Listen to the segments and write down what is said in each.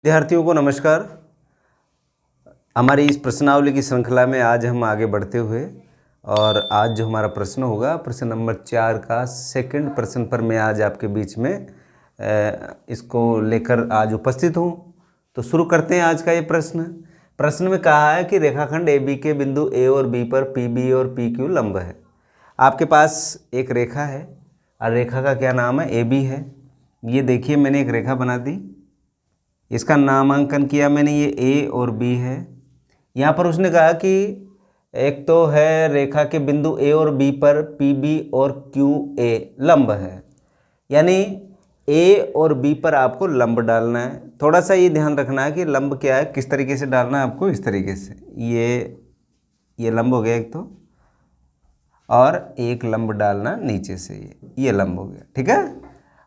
विद्यार्थियों को नमस्कार। हमारी इस प्रश्नावली की श्रृंखला में आज हम आगे बढ़ते हुए और आज जो हमारा प्रश्न होगा प्रश्न नंबर 4 का सेकंड प्रश्न पर मैं आज आपके बीच में इसको लेकर आज उपस्थित हूँ। तो शुरू करते हैं आज का ये प्रश्न में कहा है कि रेखाखंड AB के बिंदु A और B पर PB और PQ लंब है। आपके पास एक रेखा है और रेखा का क्या नाम है, AB है। ये देखिए मैंने एक रेखा बना दी, इसका नामांकन किया मैंने, ये A और B है। यहाँ पर उसने कहा कि एक तो है रेखा के बिंदु A और B पर PB और QA लंब है, यानी A और B पर आपको लंब डालना है। थोड़ा सा ये ध्यान रखना है कि लंब क्या है, किस तरीके से डालना है आपको, इस तरीके से। ये लंब हो गया एक तो, और एक लंब डालना नीचे से, ये लंब हो गया, ठीक है।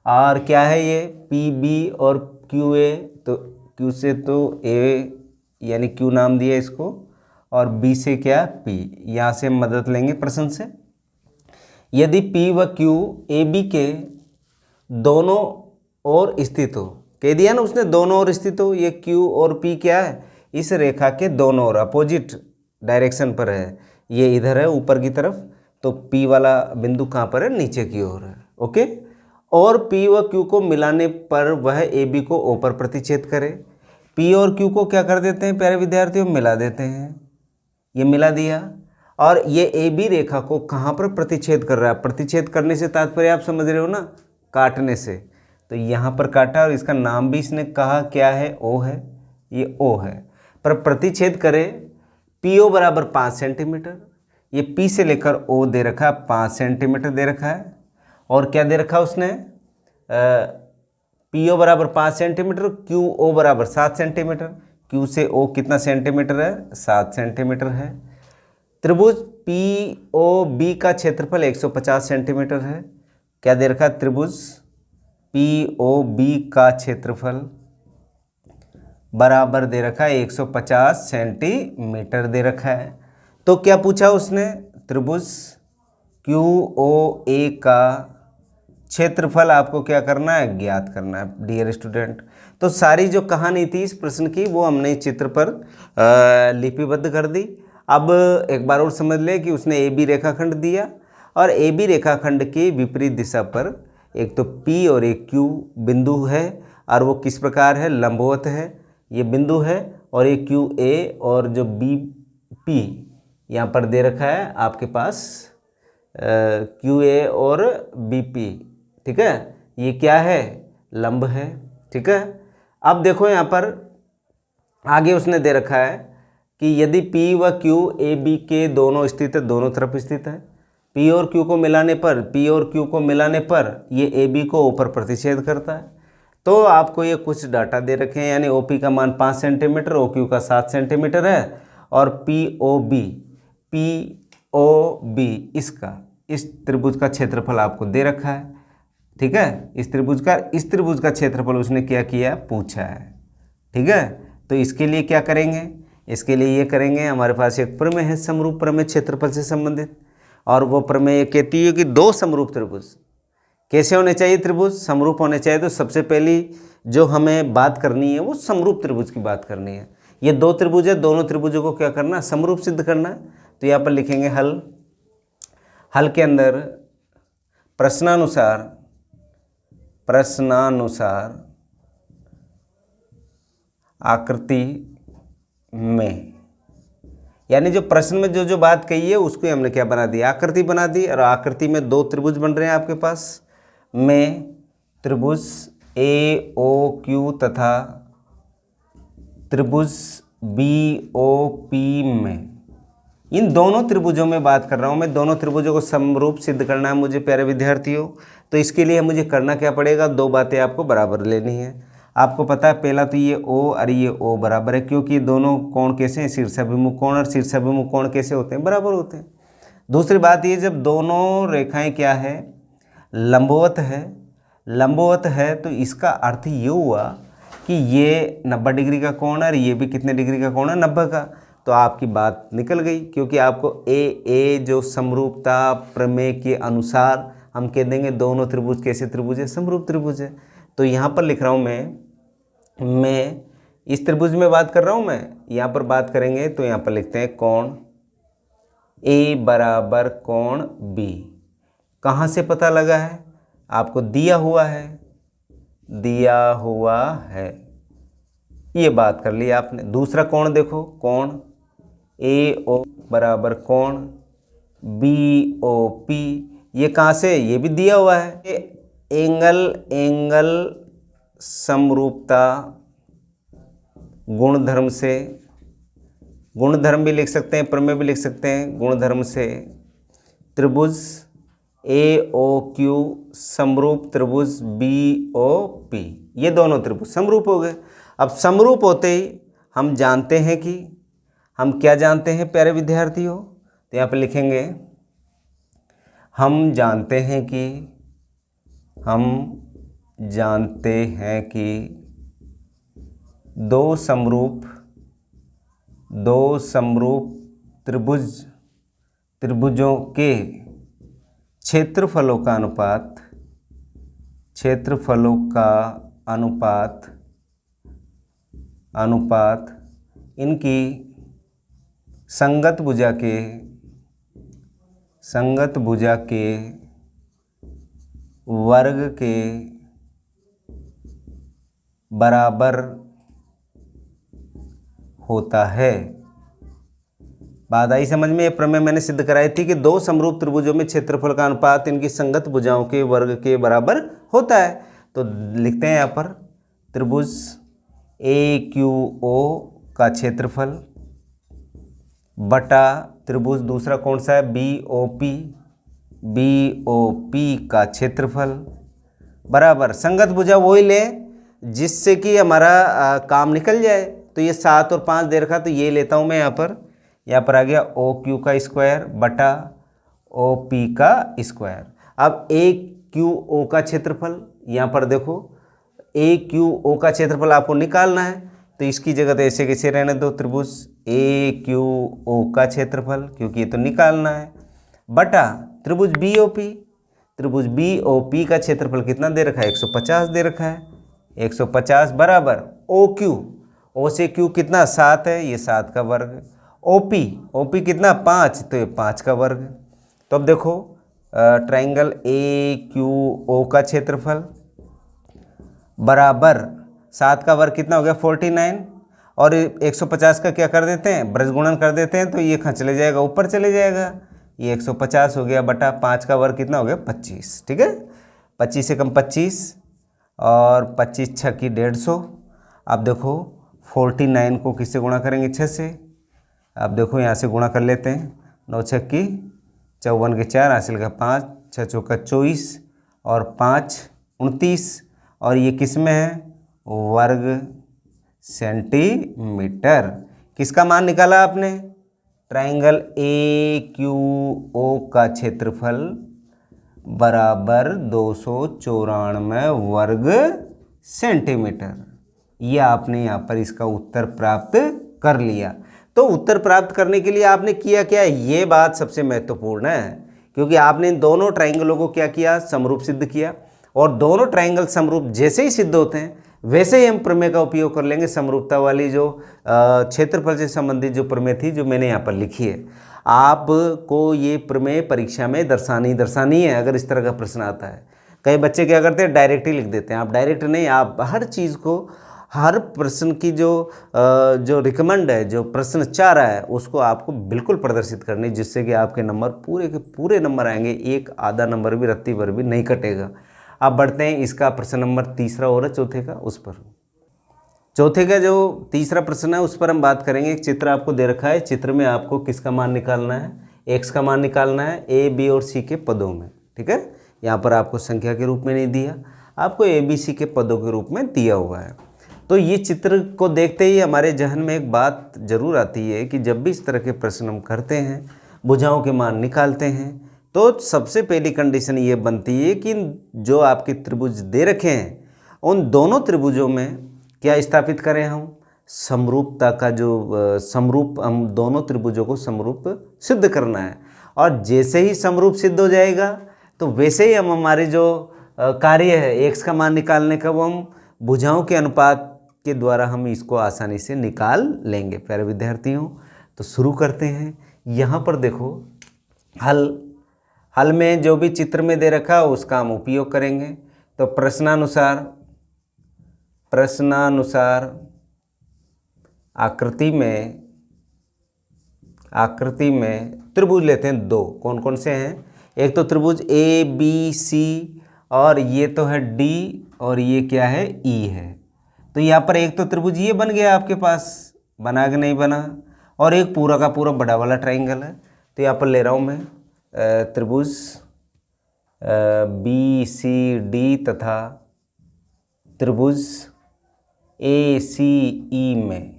और क्या है ये PB और QA, तो Q से तो A यानी Q नाम दिया इसको, और B से क्या P। यहाँ से हम मदद लेंगे प्रश्न से। यदि P व Q AB के दोनों ओर स्थित हो, कह दिया ना उसने दोनों ओर स्थित हो। ये Q और P क्या है, इस रेखा के दोनों ओर अपोजिट डायरेक्शन पर है। ये इधर है ऊपर की तरफ, तो P वाला बिंदु कहाँ पर है, नीचे की ओर है, ओके। और P व Q को मिलाने पर वह AB को O पर प्रतिच्छेद करे। P और Q को क्या कर देते हैं प्यारे विद्यार्थियों, मिला देते हैं। ये मिला दिया, और ये AB रेखा को कहाँ पर प्रतिच्छेद कर रहा है। प्रतिच्छेद करने से तात्पर्य आप समझ रहे हो ना, काटने से। तो यहाँ पर काटा और इसका नाम भी इसने कहा क्या है, O है, ये O है। पर प्रतिच्छेद करे PO बराबर 5 सेंटीमीटर। ये P से लेकर O दे रखा है 5 सेंटीमीटर दे रखा है, और क्या दे रखा उसने, PO बराबर 5 सेंटीमीटर, QO बराबर 7 सेंटीमीटर। Q से O कितना सेंटीमीटर है, 7 सेंटीमीटर है। त्रिभुज POB का क्षेत्रफल 150 सेंटीमीटर है। क्या दे रखा है, त्रिभुज POB का क्षेत्रफल बराबर दे रखा है 150 सेंटीमीटर दे रखा है। तो क्या पूछा उसने, त्रिभुज QOA का क्षेत्रफल आपको क्या करना है, ज्ञात करना है डियर स्टूडेंट। तो सारी जो कहानी थी इस प्रश्न की वो हमने चित्र पर लिपिबद्ध कर दी। अब एक बार और समझ ले कि उसने AB रेखाखंड दिया, और AB रेखाखंड के विपरीत दिशा पर एक तो P और एक Q बिंदु है, और वो किस प्रकार है, लंबवत है, ये बिंदु है। और एक QA और जो BP यहाँ पर दे रखा है आपके पास, QA और BP, ठीक है, ये क्या है, लंब है, ठीक है। अब देखो यहाँ पर आगे उसने दे रखा है कि यदि P व Q AB के दोनों स्थित है, दोनों तरफ स्थित है। P और Q को मिलाने पर ये AB को O पर प्रतिच्छेद करता है। तो आपको ये कुछ डाटा दे रखे हैं, यानी OP का मान 5 सेंटीमीटर, OQ का 7 सेंटीमीटर है, और POB इस त्रिभुज का क्षेत्रफल आपको दे रखा है, ठीक है। इस त्रिभुज का क्षेत्रफल उसने क्या किया, पूछा है, ठीक है। तो इसके लिए क्या करेंगे, इसके लिए ये करेंगे, हमारे पास एक प्रमेय है, समरूप प्रमेय क्षेत्रफल से संबंधित, और वो प्रमेय कहती है कि दो समरूप त्रिभुज कैसे होने चाहिए, त्रिभुज समरूप होने चाहिए। तो सबसे पहली जो हमें बात करनी है वो समरूप त्रिभुज की बात करनी है। ये दो त्रिभुज है, दोनों त्रिभुजों को क्या करना, समरूप सिद्ध करना है। तो यहाँ पर लिखेंगे हल के अंदर प्रश्नानुसार आकृति में, यानी जो प्रश्न में जो बात कही है उसको हमने क्या बना दिया, आकृति बना दी। और आकृति में दो त्रिभुज बन रहे हैं आपके पास में, त्रिभुज AOQ तथा त्रिभुज BOP में। इन दोनों त्रिभुजों में बात कर रहा हूँ मैं, दोनों त्रिभुजों को समरूप सिद्ध करना है मुझे प्यारे विद्यार्थियों। तो इसके लिए मुझे करना क्या पड़ेगा, दो बातें आपको बराबर लेनी है। आपको पता है पहला तो ये O और ये O बराबर है, क्योंकि दोनों कोण कैसे हैं, शीर्षाभिमुख कोण, और शीर्षाभिमुख कोण कैसे होते हैं, बराबर होते हैं। दूसरी बात ये, जब दोनों रेखाएं क्या है, लंबवत है, तो इसका अर्थ ये हुआ कि ये 90 डिग्री का कोण है और ये भी कितने डिग्री का कोण है, 90 का। तो आपकी बात निकल गई, क्योंकि आपको A जो समरूपता प्रमेय के अनुसार हम कह देंगे दोनों त्रिभुज कैसे त्रिभुज है, समरूप त्रिभुज है। तो यहाँ पर लिख रहा हूँ मैं इस त्रिभुज में बात कर रहा हूँ मैं, यहाँ पर बात करेंगे तो यहाँ पर लिखते हैं कोण ए बराबर कोण बी। कहाँ से पता लगा है? आपको दिया हुआ है, दिया हुआ है, ये बात कर ली आपने। दूसरा कोण देखो, कोण ए ओ बराबर कोण बी ओ पी, ये कहाँ से? ये भी दिया हुआ है। एंगल समरूपता गुणधर्म से, गुणधर्म भी लिख सकते हैं, प्रमेय भी लिख सकते हैं, गुणधर्म से त्रिभुज ए ओ क्यू समरूप त्रिभुज बी ओ पी, ये दोनों त्रिभुज समरूप हो गए। अब समरूप होते ही हम जानते हैं कि, हम क्या जानते हैं प्यारे विद्यार्थियों? तो यहाँ पे लिखेंगे हम जानते हैं कि, हम जानते हैं कि दो समरूप त्रिभुजों के क्षेत्रफलों का अनुपात इनकी संगत भुजा के वर्ग के बराबर होता है। बात आई समझ में? ये प्रमेय मैंने सिद्ध कराई थी कि दो समरूप त्रिभुजों में क्षेत्रफल का अनुपात इनकी संगत भुजाओं के वर्ग के बराबर होता है। तो लिखते हैं यहाँ पर त्रिभुज ए क्यू ओ का क्षेत्रफल बटा त्रिभुज दूसरा कौन सा है? बी ओ पी का क्षेत्रफल बराबर संगत भुजा वही ले जिससे कि हमारा काम निकल जाए। तो ये 7 और 5 दे रखा, तो ये लेता हूँ मैं यहाँ पर आ गया ओ क्यू का स्क्वायर बटा ओ पी का स्क्वायर। अब ए क्यू ओ का क्षेत्रफल यहाँ पर देखो, ए क्यू ओ का क्षेत्रफल आपको निकालना है, तो इसकी जगह तो ऐसे कैसे रहने दो, त्रिभुज ए क्यू ओ का क्षेत्रफल, क्योंकि ये तो निकालना है, बटा त्रिभुज बी ओ पी का क्षेत्रफल कितना दे रखा है? 150 दे रखा है। 150 बराबर ओ क्यू, ओ से क्यू कितना? 7 है, ये 7 का वर्ग। ओ पी कितना? 5, तो ये 5 का वर्ग। तो अब देखो ट्राइंगल ए क्यू ओ का क्षेत्रफल बराबर 7 का वर्ग कितना हो गया? 49, और 150 का क्या कर देते हैं? ब्रज गुणन कर देते हैं, तो ये कहाँ चले जाएगा? ऊपर चले जाएगा। ये 150 हो गया बटा 5 का वर्ग कितना हो गया? 25। ठीक है, 25 से कम 25 और 25 6 की 150। अब देखो 49 को किससे गुणा करेंगे? 6 से। अब देखो यहाँ से गुणा कर लेते हैं, 9 6 की 54 के 4, हासिल का 5, 6 चौका 24 और 5 29, और ये किस में है? वर्ग सेंटीमीटर। किसका मान निकाला आपने? ट्राइंगल ए क्यू ओ का क्षेत्रफल बराबर 294 वर्ग सेंटीमीटर। ये आपने यहाँ पर इसका उत्तर प्राप्त कर लिया। तो उत्तर प्राप्त करने के लिए आपने किया क्या? ये बात सबसे महत्वपूर्ण है, क्योंकि आपने इन दोनों ट्राइंगलों को क्या किया? समरूप सिद्ध किया। और दोनों ट्राइंगल समरूप जैसे ही सिद्ध होते हैं वैसे ही हम प्रमेय का उपयोग कर लेंगे। समरूपता वाली जो क्षेत्रफल से संबंधित जो प्रमेय थी, जो मैंने यहाँ पर लिखी है, आपको ये प्रमेय परीक्षा में दर्शानी है। अगर इस तरह का प्रश्न आता है, कई बच्चे क्या करते हैं? डायरेक्ट ही लिख देते हैं। आप डायरेक्ट नहीं, आप हर चीज़ को, हर प्रश्न की जो रिकमेंड है, जो प्रश्न चाह रहा है, उसको आपको बिल्कुल प्रदर्शित करनी, जिससे कि आपके नंबर पूरे के पूरे नंबर आएंगे, एक आधा नंबर भी, रत्ती भर भी नहीं कटेगा। अब बढ़ते हैं इसका प्रश्न नंबर तीसरा हो रहा है चौथे का, उस पर। चौथे का जो तीसरा प्रश्न है उस पर हम बात करेंगे। एक चित्र आपको दे रखा है, चित्र में आपको किसका मान निकालना है? एक्स का मान निकालना है ए बी और सी के पदों में। ठीक है, यहाँ पर आपको संख्या के रूप में नहीं दिया, आपको ए बी सी के पदों के रूप में दिया हुआ है। तो ये चित्र को देखते ही हमारे जहन में एक बात जरूर आती है कि जब भी इस तरह के प्रश्न हम करते हैं, भुजाओं के मान निकालते हैं, तो सबसे पहली कंडीशन ये बनती है कि जो आपके त्रिभुज दे रखे हैं, उन दोनों त्रिभुजों में क्या स्थापित करें हम? समरूपता का जो समरूप, हम दोनों त्रिभुजों को समरूप सिद्ध करना है। और जैसे ही समरूप सिद्ध हो जाएगा, तो वैसे ही हम हमारे जो कार्य है एक्स का मान निकालने का, वो हम भुजाओं के अनुपात के द्वारा हम इसको आसानी से निकाल लेंगे प्यारे विद्यार्थियों। तो शुरू करते हैं। यहाँ पर देखो हल में जो भी चित्र में दे रखा है उसका हम उपयोग करेंगे। तो प्रश्नानुसार आकृति में त्रिभुज लेते हैं दो। कौन कौन से हैं? एक तो त्रिभुज ABC और ये तो है D और ये क्या है E है। तो यहाँ पर एक तो त्रिभुज ये बन गया आपके पास, बना कि नहीं बना, और एक पूरा का पूरा बड़ा वाला ट्राइंगल है। तो यहाँ पर ले रहा हूँ मैं त्रिभुज BCD तथा त्रिभुज ACE में,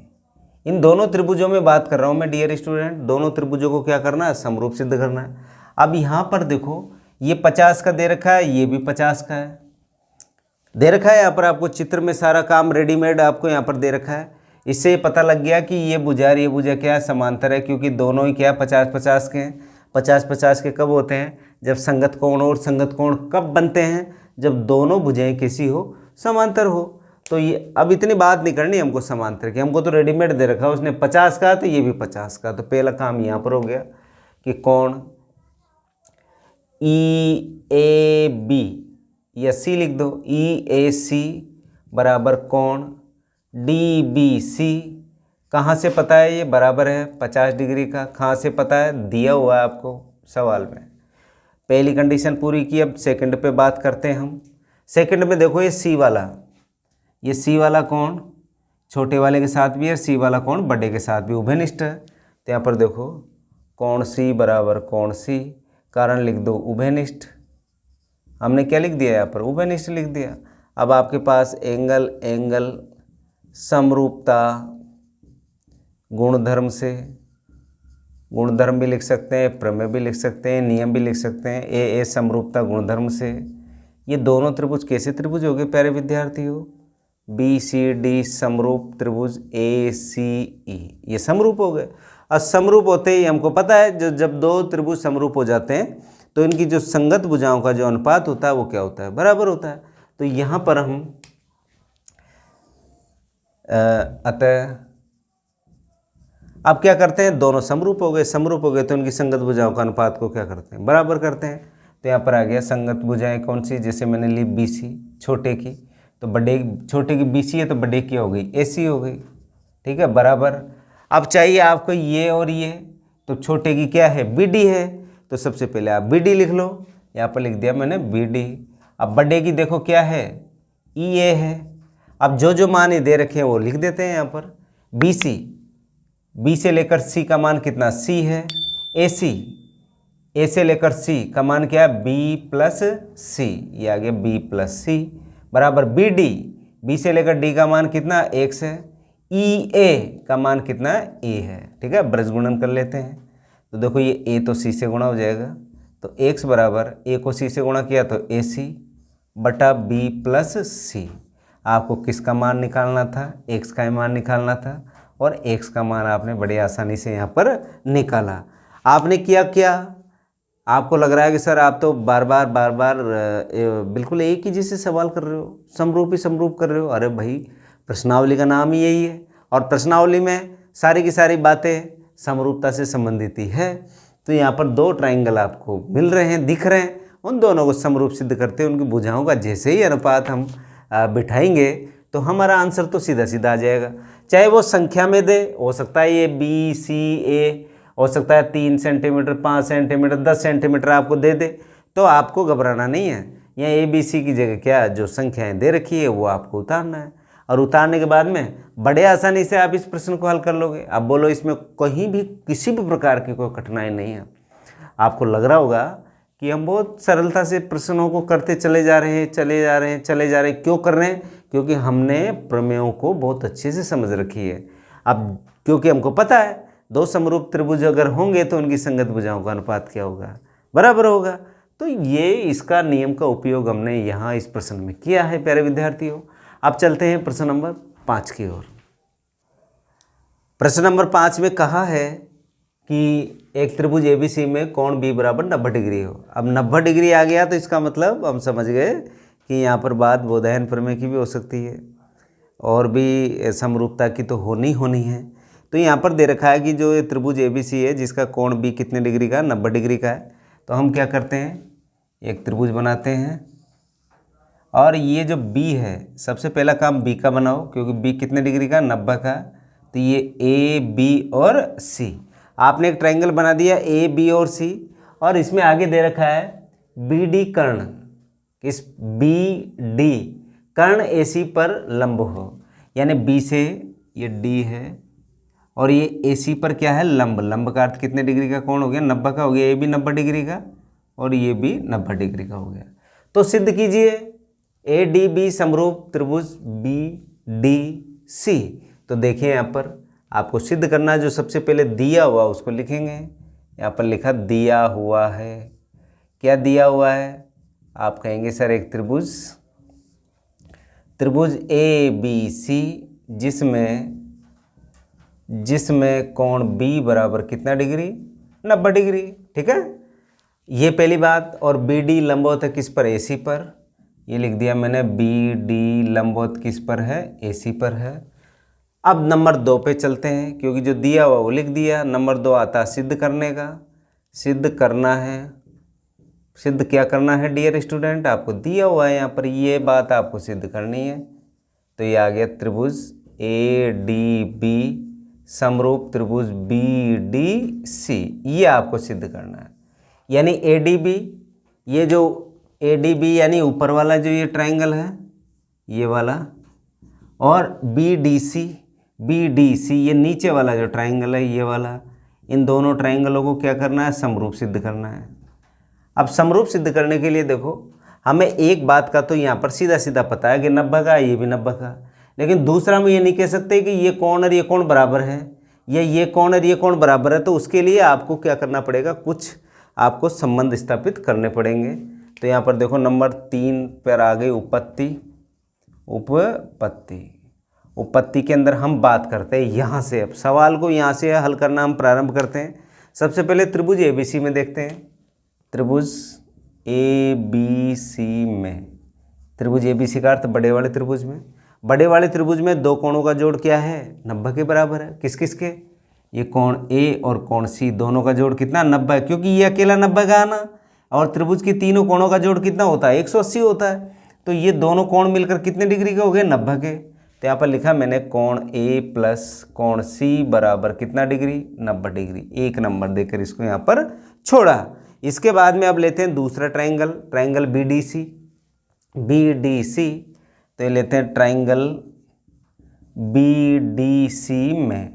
इन दोनों त्रिभुजों में बात कर रहा हूँ मैं डियर स्टूडेंट। दोनों त्रिभुजों को क्या करना है? समरूप सिद्ध करना है। अब यहाँ पर देखो ये 50 का दे रखा है, ये भी 50 का है दे रखा है। यहाँ पर आपको चित्र में सारा काम रेडीमेड आपको यहाँ पर दे रखा है। इससे पता लग गया कि ये भुजा और ये भुजा क्या है? समांतर है, क्योंकि दोनों ही क्या 50-50 के हैं। 50-50 के कब होते हैं? जब संगत कोण, और संगत कोण कब बनते हैं? जब दोनों भुजाएं कैसी हो? समांतर हो। तो ये अब इतनी बात नहीं करनी हमको समांतर की, हमको तो रेडीमेड दे रखा है उसने 50 का, तो ये भी 50 का। तो पहला काम यहाँ पर हो गया कि कोण EAB या C लिख दो, EAC बराबर कोण DBC। कहाँ से पता है? ये बराबर है 50 डिग्री का। कहाँ से पता है? दिया हुआ है आपको सवाल में। पहली कंडीशन पूरी की। अब सेकंड पे बात करते हैं हम। सेकंड में देखो ये C वाला कोण छोटे वाले के साथ भी है, C वाला कोण बड़े के साथ भी उभयनिष्ठ है। तो यहाँ पर देखो कोण C बराबर कोण C, कारण लिख दो उभयनिष्ठ। हमने क्या लिख दिया यहाँ पर? उभयनिष्ठ लिख दिया। अब आपके पास एंगल समरूपता गुणधर्म से, गुणधर्म भी लिख सकते हैं, प्रमेय भी लिख सकते हैं, नियम भी लिख सकते हैं। ए समरूपता गुणधर्म से ये दोनों त्रिभुज कैसे त्रिभुज हो गए प्यारे विद्यार्थियों? BCD समरूप त्रिभुज ACE, ये समरूप हो गए। और समरूप होते ही हमको पता है जब दो त्रिभुज समरूप हो जाते हैं तो इनकी जो संगत भुजाओं का जो अनुपात होता है वो क्या होता है? बराबर होता है। तो यहाँ पर हम अतः अब क्या करते हैं? दोनों समरूप हो गए। समरूप हो गए तो इनकी संगत भुजाओं का अनुपात को क्या करते हैं? बराबर करते हैं। तो यहाँ पर आ गया संगत भुजाएं कौन सी? जैसे मैंने ली BC छोटे की, तो बड़े छोटे की BC है तो बड़े की हो गई AC हो गई। ठीक है, बराबर। अब चाहिए आपको ये और ये, तो छोटे की क्या है? BD है। तो सबसे पहले आप BD लिख लो। यहाँ पर लिख दिया मैंने BD। अब बड़े की देखो क्या है? EA है। अब जो मान दे रखे हैं वो लिख देते हैं यहाँ पर। BC, B से लेकर C का मान कितना? C है। AC, A से लेकर C का मान क्या है? B प्लस C, ये आ गया B प्लस C बराबर BD, B से लेकर D का मान कितना? X है। EA का मान कितना है? A है। ठीक है, ब्रज गुणन कर लेते हैं। तो देखो ये A तो C से गुणा हो जाएगा, तो X बराबर A को C से गुणा किया तो AC बटा B प्लस C। आपको किसका मान निकालना था? X का मान निकालना था, और X का मान आपने बड़ी आसानी से यहाँ पर निकाला। आपने किया क्या? आपको लग रहा है कि सर आप तो बार बार बिल्कुल एक ही जैसे सवाल कर रहे हो, समरूप ही समरूप कर रहे हो। अरे भाई, प्रश्नावली का नाम ही यही है, और प्रश्नावली में सारी की सारी बातें समरूपता से संबंधित ही है। तो यहाँ पर दो ट्राइंगल आपको मिल रहे हैं, दिख रहे हैं, उन दोनों को समरूप सिद्ध करते हैं। उनकी भुजाओं का जैसे ही अनुपात हम बिठाएंगे तो हमारा आंसर तो सीधा सीधा आ जाएगा। चाहे वो संख्या में दे, हो सकता है ये BCA, हो सकता है 3 सेंटीमीटर, 5 सेंटीमीटर, 10 सेंटीमीटर आपको दे दे, तो आपको घबराना नहीं है। यहाँ ABC की जगह क्या जो संख्याएं दे रखी है वो आपको उतारना है, और उतारने के बाद में बड़े आसानी से आप इस प्रश्न को हल कर लोगे। अब बोलो इसमें कहीं भी किसी भी प्रकार की कोई कठिनाई नहीं है। आपको लग रहा होगा कि हम बहुत सरलता से प्रश्नों को करते चले जा रहे हैं। क्यों कर रहे हैं? क्योंकि हमने प्रमेयों को बहुत अच्छे से समझ रखी है। अब क्योंकि हमको पता है दो समरूप त्रिभुज अगर होंगे तो उनकी संगत भुजाओं का अनुपात क्या होगा? बराबर होगा। तो ये इसका नियम का उपयोग हमने यहाँ इस प्रश्न में किया है प्यारे विद्यार्थियों। अब चलते हैं प्रश्न नंबर 5 की ओर। प्रश्न नंबर 5 में कहा है कि एक त्रिभुज ABC में कोण B बराबर 90 डिग्री हो। अब 90 डिग्री आ गया तो इसका मतलब हम समझ गए कि यहाँ पर बात बोधायन प्रमेय की भी हो सकती है। और भी समरूपता की तो होनी है। तो यहाँ पर दे रखा है कि जो त्रिभुज ABC है जिसका कोण B कितने डिग्री का, 90 डिग्री का है। तो हम क्या करते हैं, एक त्रिभुज बनाते हैं और ये जो B है सबसे पहला काम B का बनाओ, क्योंकि B कितने डिग्री का, 90 का। तो ये A, B और C, आपने एक ट्रायंगल बना दिया A, B और C, और इसमें आगे दे रखा है BD कर्ण, इस BD कर्ण AC पर लंब हो, यानी B से ये D है और ये AC पर क्या है, लंब। लंब का अर्थ कितने डिग्री का कोण हो गया, 90 का हो गया। ये भी 90 डिग्री का और ये भी 90 डिग्री का हो गया। तो सिद्ध कीजिए ADB समरूप त्रिभुज BDC। तो देखिए यहाँ पर आपको सिद्ध करना है, जो सबसे पहले दिया हुआ उसको लिखेंगे। यहाँ पर लिखा दिया हुआ है, क्या दिया हुआ है, आप कहेंगे सर एक त्रिभुज ABC जिसमें कोण B बराबर कितना डिग्री, 90 डिग्री। ठीक है, ये पहली बात। और BD लंबवत है किस पर, AC पर। ये लिख दिया मैंने, BD लंबवत किस पर है, AC पर है। अब नंबर 2 पे चलते हैं, क्योंकि जो दिया हुआ वो लिख दिया। नंबर 2 आता है सिद्ध करने का। सिद्ध करना है, सिद्ध क्या करना है डियर स्टूडेंट, आपको दिया हुआ है यहाँ पर, ये बात आपको सिद्ध करनी है। तो ये आ गया त्रिभुज ADB समरूप त्रिभुज BDC, ये आपको सिद्ध करना है। यानी ADB, ये जो ADB यानी ऊपर वाला जो ये ट्रायंगल है ये वाला, और BDC ये नीचे वाला जो ट्रायंगल है ये वाला, इन दोनों ट्रायंगलों को क्या करना है, समरूप सिद्ध करना है। अब समरूप सिद्ध करने के लिए देखो, हमें एक बात का तो यहाँ पर सीधा सीधा पता है कि 90 का, ये भी 90 का। लेकिन दूसरा हम ये नहीं कह सकते कि ये कोण और ये कोण बराबर है, या ये कोण और ये कोण बराबर है। तो उसके लिए आपको क्या करना पड़ेगा, कुछ आपको संबंध स्थापित करने पड़ेंगे। तो यहाँ पर देखो नंबर 3 पर आ गई उपपत्ति के अंदर हम बात करते हैं यहाँ से। अब सवाल को यहाँ से हल करना हम प्रारंभ करते हैं। सबसे पहले त्रिभुज ABC में देखते हैं। त्रिभुज ABC में, त्रिभुज ABC का अर्थ बड़े वाले त्रिभुज में। बड़े वाले त्रिभुज में दो कोणों का जोड़ क्या है, 90 के बराबर है। किस किस के, ये कोण A और कोण C दोनों का जोड़ कितना, 90 है, क्योंकि ये अकेला 90 का आना। और त्रिभुज के तीनों कोणों का जोड़ कितना होता है, 180 होता है। तो ये दोनों कोण मिलकर कितने डिग्री के हो गए, 90 के। तो यहाँ पर लिखा मैंने कोण A प्लस कोण C बराबर कितना डिग्री, 90 डिग्री। 1 नंबर देकर इसको यहाँ पर छोड़ा। इसके बाद में अब लेते हैं दूसरा ट्रायंगल BDC। तो ये लेते हैं ट्रायंगल BDC में।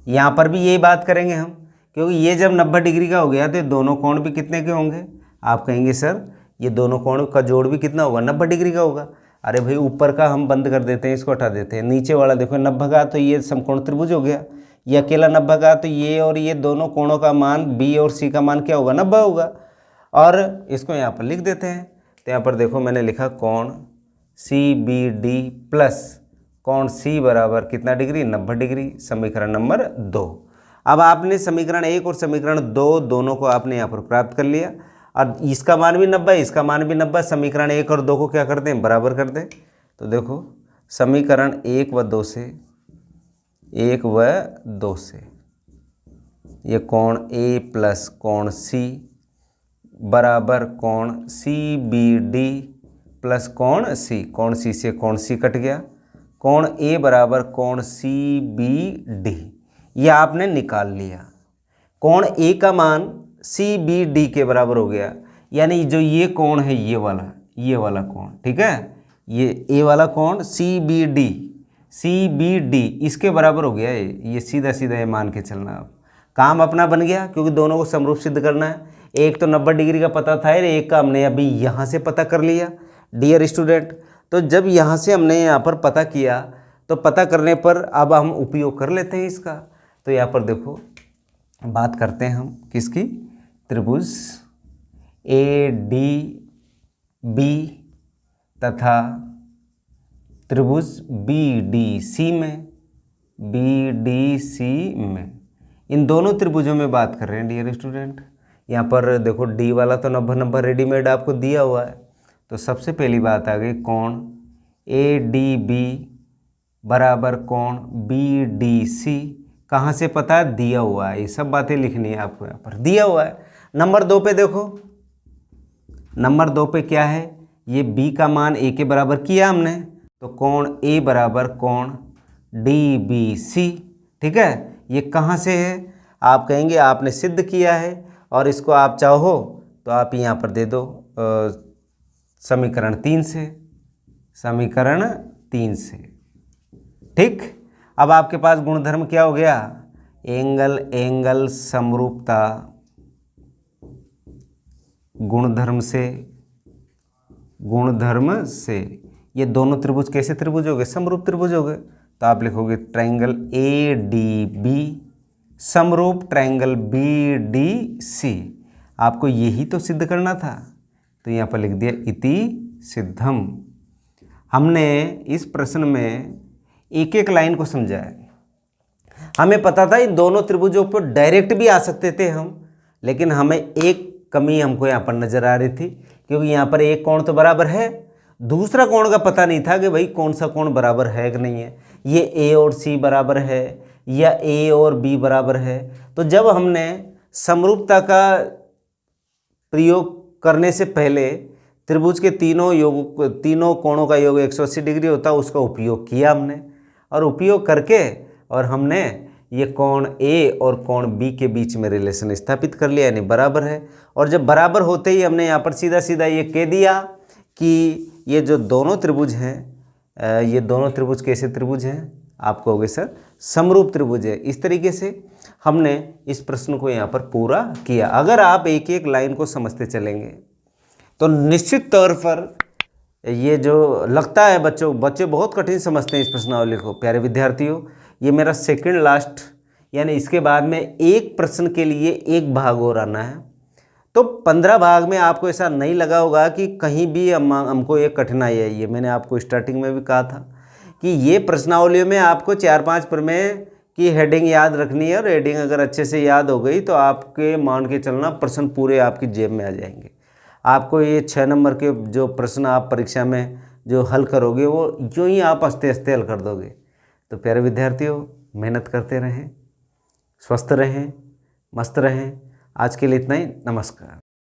यहाँ पर भी यही बात करेंगे हम, क्योंकि ये जब 90 डिग्री का हो गया तो दोनों कोण भी कितने के होंगे। आप कहेंगे सर ये दोनों कोण का जोड़ भी कितना होगा, 90 डिग्री का होगा। अरे भाई ऊपर का हम बंद कर देते हैं, इसको हटा देते हैं। नीचे वाला देखो 90 का, तो ये समकोण त्रिभुज हो गया। ये अकेला 90 का, तो ये और ये दोनों कोणों का मान B और C का मान क्या होगा, 90 होगा। और इसको यहाँ पर लिख देते हैं। तो यहाँ पर देखो मैंने लिखा कोण CBD प्लस कोण C बराबर कितना डिग्री, 90 डिग्री। समीकरण नंबर 2। अब आपने समीकरण 1 और समीकरण 2 दोनों को आपने यहाँ पर प्राप्त कर लिया। और इसका मान भी 90, इसका मान भी 90। समीकरण 1 और 2 को क्या करते हैं, बराबर कर दें। तो देखो समीकरण 1 व 2 से ये कोण A प्लस कोण C बराबर कोण CBD प्लस कोण C। कोण C से कोण C कट गया। कोण A बराबर कोण CBD, ये आपने निकाल लिया। कोण A का मान CBD के बराबर हो गया, यानी जो ये कोण है ये वाला कोण, ठीक है, ये A वाला कोण CBD इसके बराबर हो गया। ये सीधा सीधा ये मान के चलना। अब काम अपना बन गया, क्योंकि दोनों को समरूप सिद्ध करना है। एक तो 90 डिग्री का पता था, एक का हमने अभी यहाँ से पता कर लिया डियर स्टूडेंट। तो जब यहाँ से हमने यहाँ पर पता किया, तो पता करने पर अब हम उपयोग कर लेते हैं इसका। तो यहाँ पर देखो बात करते हैं हम किसकी, त्रिभुज ADB तथा त्रिभुज BDC में। इन दोनों त्रिभुजों में बात कर रहे हैं डियर स्टूडेंट। यहाँ पर देखो D वाला तो 90 रेडीमेड आपको दिया हुआ है। तो सबसे पहली बात आ गई, कोण ADB बराबर कोण BDC। कहाँ से पता है? दिया हुआ है। ये सब बातें लिखनी है आपको, यहाँ पर दिया हुआ है। नंबर 2 पे देखो, नंबर 2 पे क्या है? ये B का मान A के बराबर किया हमने, तो कोण A बराबर कोण DBC। ठीक है, ये कहाँ से है? आप कहेंगे आपने सिद्ध किया है, और इसको आप चाहो तो आप यहाँ पर दे दो समीकरण 3 से, समीकरण 3 से। ठीक, अब आपके पास गुणधर्म क्या हो गया? एंगल, एंगल समरूपता, गुणधर्म से, गुणधर्म से ये दोनों त्रिभुज कैसे त्रिभुज हो गए? समरूप त्रिभुज हो गए। तो आप लिखोगे ट्रायंगल ADB समरूप ट्रायंगल BDC। आपको यही तो सिद्ध करना था, तो यहाँ पर लिख दिया इति सिद्धम। हमने इस प्रश्न में एक एक लाइन को समझा है। हमें पता था इन दोनों त्रिभुजों पर डायरेक्ट भी आ सकते थे हम, लेकिन हमें एक कमी हमको यहाँ पर नजर आ रही थी, क्योंकि यहाँ पर एक कोण तो बराबर है, दूसरा कोण का पता नहीं था कि भाई कौन सा कोण बराबर है कि नहीं है। ये A और C बराबर है या A और B बराबर है। तो जब हमने समरूपता का प्रयोग करने से पहले त्रिभुज के तीनों कोणों का योग 180 डिग्री होता है, उसका उपयोग किया हमने, और उपयोग करके और हमने ये कोण A और कोण B के बीच में रिलेशन स्थापित कर लिया, यानी बराबर है। और जब बराबर होते ही हमने यहाँ पर सीधा सीधा ये कह दिया कि ये जो दोनों त्रिभुज हैं, ये दोनों त्रिभुज कैसे त्रिभुज हैं? आप कहोगे सर समरूप त्रिभुज है। इस तरीके से हमने इस प्रश्न को यहाँ पर पूरा किया। अगर आप एक एक लाइन को समझते चलेंगे तो निश्चित तौर पर ये जो लगता है बच्चे बहुत कठिन समझते हैं इस प्रश्नावली को। प्यारे विद्यार्थियों, ये मेरा सेकंड लास्ट, यानी इसके बाद में एक प्रश्न के लिए एक भाग और आना है। तो 15 भाग में आपको ऐसा नहीं लगा होगा कि कहीं भी हमको एक कठिनाई है। ये मैंने आपको स्टार्टिंग में भी कहा था कि ये प्रश्नावलियों में आपको 4-5 प्रमेय की हेडिंग याद रखनी है, और हेडिंग अगर अच्छे से याद हो गई तो आपके मान के चलना प्रश्न पूरे आपकी जेब में आ जाएंगे। आपको ये 6 नंबर के जो प्रश्न आप परीक्षा में जो हल करोगे वो यूँ ही आप हंसते हंसते हल कर दोगे। तो प्यारे विद्यार्थियों, मेहनत करते रहें, स्वस्थ रहें, मस्त रहें। आज के लिए इतना ही। नमस्कार।